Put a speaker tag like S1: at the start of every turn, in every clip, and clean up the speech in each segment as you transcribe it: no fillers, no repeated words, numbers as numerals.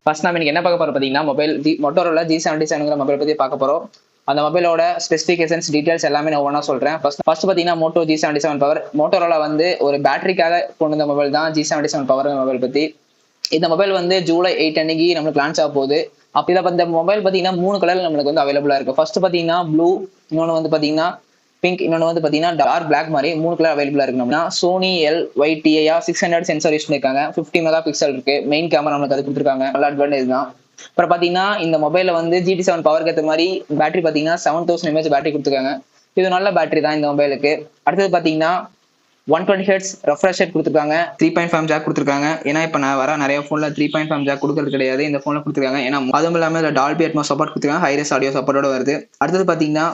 S1: First நம்ம இன்னைக்கு என்ன பார்க்க போறோம் பார்த்தீங்கன்னா மொபைல் மோட்டோரோலா G77ங்கிற மொபைல் பத்தி பார்க்க போறோம். அந்த மொபைலோட ஸ்பெசிஃபிகேஷன்ஸ் டீடைல்ஸ் எல்லாமே நான் ஒவ்வொன்றா சொல்றேன். ஃபர்ஸ்ட் பார்த்தீங்கன்னா மோட்டோ G77 பவர். மோட்டோரோலா வந்து ஒரு பேட்டரிக்காக கொண்டு வந்த மொபைல் தான் G77 பவர் மொபைல் பத்தி. இந்த மொபைல் வந்து ஜூலை 8 அன்னைக்கு நம்மளுக்கு லான்ச் ஆக போகுது. அப்ப இதில் இந்த மொபைல் பார்த்தீங்கன்னா 3 கலர் நம்மளுக்கு வந்து அவைலபிளா இருக்கு. ஃபர்ஸ்ட் பார்த்தீங்கன்னா ப்ளூ, இன்னொன்று வந்து பார்த்தீங்கன்னா பிங்க், இன்னொன்று வந்து பார்த்தீங்கன்னா டார்க் பிளாக் மாதிரி 3 கலர் அவைலபிளா இருக்கு. நம்மனா சோனி LYTIA 600 சென்சார் யூஸ் பண்ணிருக்காங்க. 50 மெகா பிக்சல் இருக்கு. மெயின் கேமரா நம்மளுக்கு அது கொடுத்துருக்காங்க. நல்ல அட்வான்டேஜ் தான். அப்புறம் பார்த்தீங்கன்னா இந்த மொபைலில் வந்து GT7 பவருக்கு ஏற்ற மாதிரி பேட்டரி பார்த்தீங்கன்னா 7000 mAh பேட்டரி கொடுத்துருக்காங்க. இது நல்ல பேட்டரி தான் இந்த மொபைலுக்கு. அடுத்தது பார்த்தீங்கன்னா 120 Hz ரெஃப்ரெஷ் ரேட் கொடுத்துருக்காங்க. 3.5 ஜாக் கொடுத்துருக்காங்க. ஏன்னா இப்போ நான் வர நிறைய ஃபோன்ல 3.5 ஜாக் கொடுக்கறது கிடையாது. இந்த ஃபோனில் கொடுத்துருக்காங்க. ஏன்னா அதுவும் இல்லாமல் இதில் டால்பி அட்மாஸ் சப்போர்ட் கொடுத்துருக்காங்க. ஹைரஸ் ஆடியோ சப்போர்ட்டோட வருது. அடுத்தது பார்த்தீங்கன்னா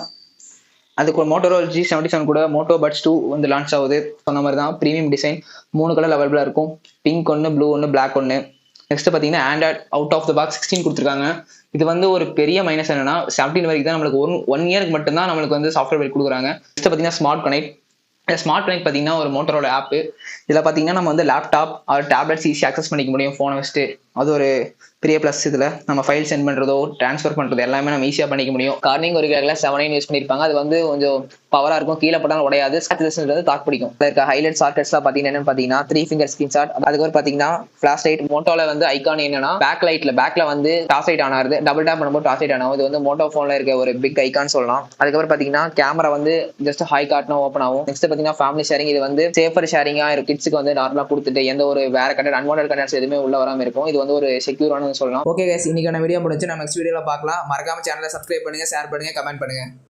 S1: அதுக்கு ஒரு மோட்டோரோலா G77 கூட மோட்டோ பட்ஸ் 2 வந்து லான்ச் ஆகுது. சொன்ன மாதிரி தான் ப்ரீமியம் டிசைன் 3 கலர் அவைலபிளா இருக்கும். பிங்க் ஒன்று, ப்ளூ ஒன்று, பிளாக் ஒன்று. நெக்ஸ்ட் பார்த்தீங்கன்னா Android out of the box 16 கொடுத்துருக்காங்க. இது வந்து ஒரு பெரிய மைனஸ் என்னன்னா 17 வரைக்கும் தான் நம்மளுக்கு ஒன் இயருக்கு மட்டும்தான் நம்மளுக்கு வந்து சாஃப்ட்வேர் கொடுக்குறாங்க. நெக்ஸ்ட் பார்த்தீங்கன்னா ஸ்மார்ட் கனெக்ட். ஸ்மார்ட் கனெக்ட் பார்த்தீங்கன்னா ஒரு மோட்டரோட ஆப். இதில் பார்த்தீங்கன்னா நம்ம வந்து லேப்டாப் ஆர் டேப்லெட்ஸ் ஈஸியாக அக்சஸ் பண்ணிக்க முடியும் ஃபோனை வச்சுட்டு. அது ஒரு பெரிய ப்ளஸ். இதில் நம்ம ஃபைல் சென்ட் பண்ணுறதோ ட்ரான்ஸ்ஃபர் பண்ணுறது எல்லாமே நம்ம ஈஸியாக பண்ணிக்க முடியும். கார்னிங் ஒரு 7 யூஸ் பண்ணியிருப்பாங்க. அது வந்து கொஞ்சம் பவராக இருக்கும். கீழே போட்டாலும் உடையாது. ஸ்க்ராச்சஸ் தாக்கு பிடிக்கும். இருக்க ஹைலைட் ஷார்ட்கட்ஸ்லாம் பார்த்தீங்கன்னா என்னன்னு பார்த்தீங்கன்னா 3 ஃபிங்கர் ஸ்கிரீன்ஷாட். அதுக்கப்புறம் பார்த்தீங்கன்னா ஃபிளாஷ் லைட். மோட்டோல வந்து ஐகான் என்னன்னா பேக்ல வந்து டார்ச் லைட் ஆன் ஆகுது. டபுள் டேப் பண்ணும்போது டார்ச் லைட் ஆன் ஆகும். இது வந்து மோட்டோ ஃபோனில் இருக்க ஒரு பிக் ஐகான் சொல்லலாம். அதுக்கப்புறம் பார்த்தீங்கன்னா கேமரா வந்து ஜஸ்ட் ஹை காட்டினா ஓப்பன் ஆகும். நெக்ஸ்ட் பார்த்தீங்கன்னா ஃபேமிலி ஷேரிங். இது வந்து சேஃபர் ஷேரிங்கா இருக்கும். கிட்ஸுக்கு வந்து நார்மலாக கொடுத்துட்டு எந்த ஒரு வேற கண்டென்ட் அன்வான்டட் கண்டென்ட்ஸ் எதுவுமே உள்ள வராமல் இருக்கும். இது வந்து ஒரு செக்யூரானு சொல்லலாம்.
S2: ஓகே கைஸ், இன்னைக்கான வீடியோ முடிஞ்சு நம்ம நெக்ஸ்ட் வீடியோல பார்க்கலாம். மறக்காம சேனலை சப்ஸ்கிரைப் பண்ணுங்க, ஷேர் பண்ணுங்க, கமெண்ட் பண்ணுங்க.